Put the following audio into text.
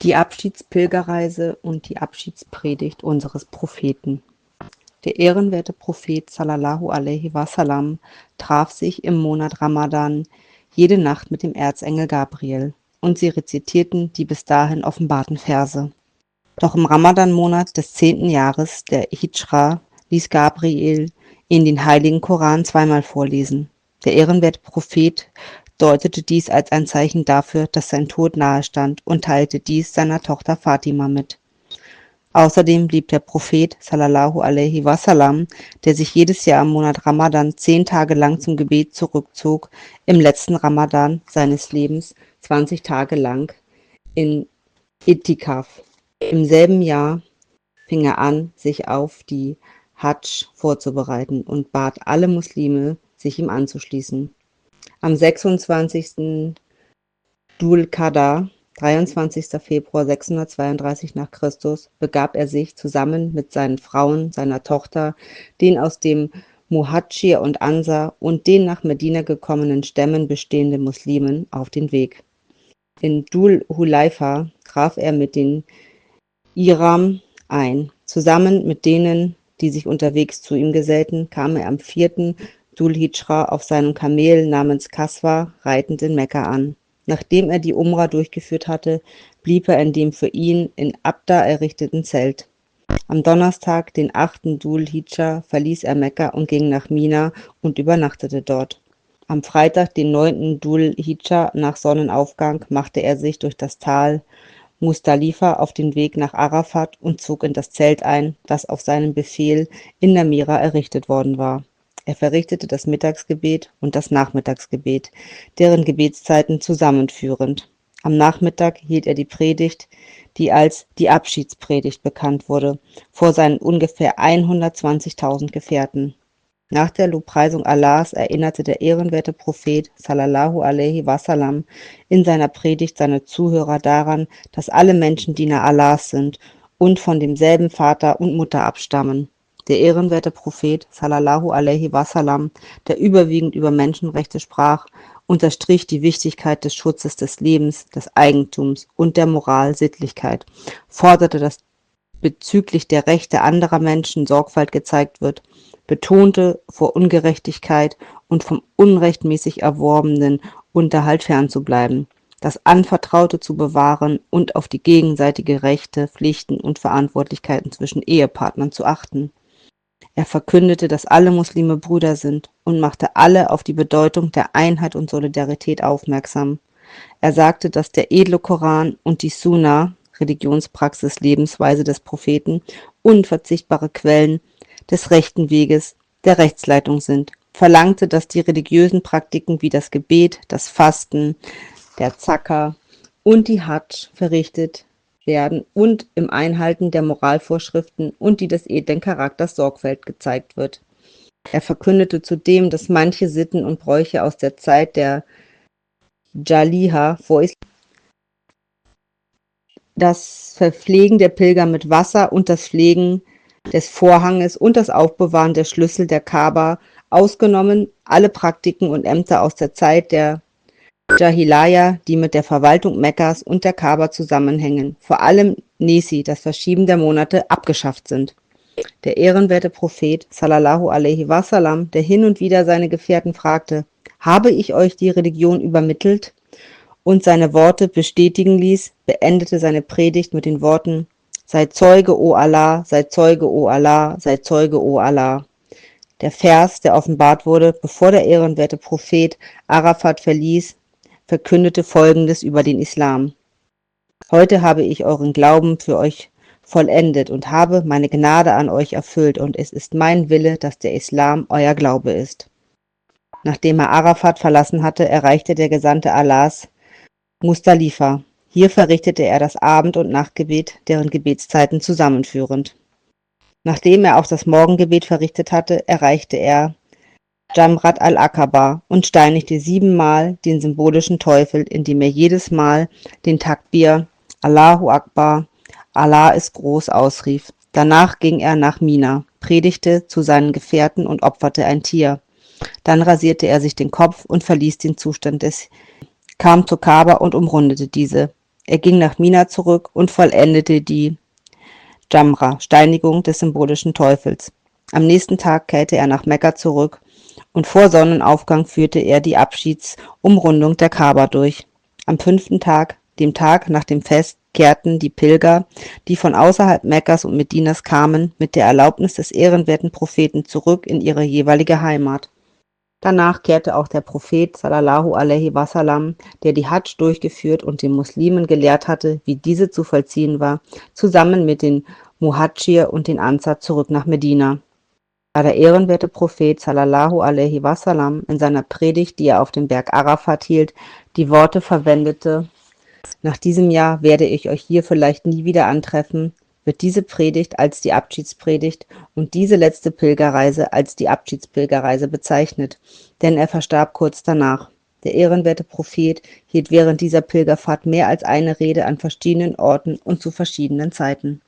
Die Abschiedspilgerreise und die Abschiedspredigt unseres Propheten. Der ehrenwerte Prophet sallallahu alaihi wasallam traf sich im Monat Ramadan jede Nacht mit dem Erzengel Gabriel, und sie rezitierten die bis dahin offenbarten Verse. Doch im Ramadan-Monat des 10. Jahres der Hijra ließ Gabriel ihn den heiligen Koran zweimal vorlesen. Der ehrenwerte Prophet deutete dies als ein Zeichen dafür, dass sein Tod nahe stand, und teilte dies seiner Tochter Fatima mit. Außerdem blieb der Prophet sallallahu alaihi wasallam, der sich jedes Jahr im Monat Ramadan 10 Tage lang zum Gebet zurückzog, im letzten Ramadan seines Lebens 20 Tage lang in Itikaf. Im selben Jahr fing er an, sich auf die Hadsch vorzubereiten und bat alle Muslime, sich ihm anzuschließen. Am 26. Dhul-Qa'dah, 23. Februar 632 nach Christus, begab er sich zusammen mit seinen Frauen, seiner Tochter, den aus dem Muhadschir und Ansar und den nach Medina gekommenen Stämmen bestehenden Muslimen auf den Weg. In Dhul Hulaifa traf er mit den Iram ein. Zusammen mit denen, die sich unterwegs zu ihm gesellten, kam er am 4. Dhul-Hijra auf seinem Kamel namens Kaswa reitend in Mekka an. Nachdem er die Umra durchgeführt hatte, blieb er in dem für ihn in Abda errichteten Zelt. Am Donnerstag, den 8. Dhul-Hijja, verließ er Mekka und ging nach Mina und übernachtete dort. Am Freitag, den 9. Dhul-Hijja, nach Sonnenaufgang, machte er sich durch das Tal Muzdalifa auf den Weg nach Arafat und zog in das Zelt ein, das auf seinen Befehl in Namira errichtet worden war. Er verrichtete das Mittagsgebet und das Nachmittagsgebet, deren Gebetszeiten zusammenführend. Am Nachmittag hielt er die Predigt, die als die Abschiedspredigt bekannt wurde, vor seinen ungefähr 120.000 Gefährten. Nach der Lobpreisung Allahs erinnerte der ehrenwerte Prophet sallallahu alaihi wasallam in seiner Predigt seine Zuhörer daran, dass alle Menschen Diener Allahs sind und von demselben Vater und Mutter abstammen. Der ehrenwerte Prophet sallallahu alaihi wasallam, der überwiegend über Menschenrechte sprach, unterstrich die Wichtigkeit des Schutzes des Lebens, des Eigentums und der Moral-Sittlichkeit, forderte, dass bezüglich der Rechte anderer Menschen Sorgfalt gezeigt wird, betonte, vor Ungerechtigkeit und vom unrechtmäßig erworbenen Unterhalt fernzubleiben, das Anvertraute zu bewahren und auf die gegenseitige Rechte, Pflichten und Verantwortlichkeiten zwischen Ehepartnern zu achten. Er verkündete, dass alle Muslime Brüder sind und machte alle auf die Bedeutung der Einheit und Solidarität aufmerksam. Er sagte, dass der edle Koran und die Sunna, Religionspraxis, Lebensweise des Propheten, unverzichtbare Quellen des rechten Weges, der Rechtsleitung sind, verlangte, dass die religiösen Praktiken wie das Gebet, das Fasten, der Zakka und die Hadsch verrichtet werden und im Einhalten der Moralvorschriften und die des edlen Charakters Sorgfalt gezeigt wird. Er verkündete zudem, dass manche Sitten und Bräuche aus der Zeit der Jaliha vor Islam, das Verpflegen der Pilger mit Wasser und das Pflegen des Vorhanges und das Aufbewahren der Schlüssel der Kaaba ausgenommen, alle Praktiken und Ämter aus der Zeit der Jahilaya, die mit der Verwaltung Mekkas und der Kaaba zusammenhängen, vor allem Nesi, das Verschieben der Monate, abgeschafft sind. Der ehrenwerte Prophet sallallahu alaihi wasallam, der hin und wieder seine Gefährten fragte, habe ich euch die Religion übermittelt? Und seine Worte bestätigen ließ, beendete seine Predigt mit den Worten, sei Zeuge, o Allah, sei Zeuge, o Allah, sei Zeuge, o Allah. Der Vers, der offenbart wurde, bevor der ehrenwerte Prophet Arafat verließ, verkündete Folgendes über den Islam. Heute habe ich euren Glauben für euch vollendet und habe meine Gnade an euch erfüllt, und es ist mein Wille, dass der Islam euer Glaube ist. Nachdem er Arafat verlassen hatte, erreichte der Gesandte Allahs Muzdalifa. Hier verrichtete er das Abend- und Nachtgebet, deren Gebetszeiten zusammenführend. Nachdem er auch das Morgengebet verrichtet hatte, erreichte er Jamrat al-Aqaba und steinigte 7-mal den symbolischen Teufel, indem er jedes Mal den Takbir, Allahu Akbar, Allah ist groß, ausrief. Danach ging er nach Mina, predigte zu seinen Gefährten und opferte ein Tier. Dann rasierte er sich den Kopf und verließ den Zustand des, kam zur Kaaba und umrundete diese. Er ging nach Mina zurück und vollendete die Jamra, Steinigung des symbolischen Teufels. Am nächsten Tag kehrte er nach Mekka zurück und vor Sonnenaufgang führte er die Abschiedsumrundung der Kaaba durch. Am 5. Tag, dem Tag nach dem Fest, kehrten die Pilger, die von außerhalb Mekkas und Medinas kamen, mit der Erlaubnis des ehrenwerten Propheten zurück in ihre jeweilige Heimat. Danach kehrte auch der Prophet sallallahu alaihi wasallam, der die Hadsch durchgeführt und den Muslimen gelehrt hatte, wie diese zu vollziehen war, zusammen mit den Muhadschir und den Ansar zurück nach Medina. Da der ehrenwerte Prophet sallallahu alaihi wasallam in seiner Predigt, die er auf dem Berg Arafat hielt, die Worte verwendete: Nach diesem Jahr werde ich euch hier vielleicht nie wieder antreffen, wird diese Predigt als die Abschiedspredigt und diese letzte Pilgerreise als die Abschiedspilgerreise bezeichnet, denn er verstarb kurz danach. Der ehrenwerte Prophet hielt während dieser Pilgerfahrt mehr als eine Rede an verschiedenen Orten und zu verschiedenen Zeiten.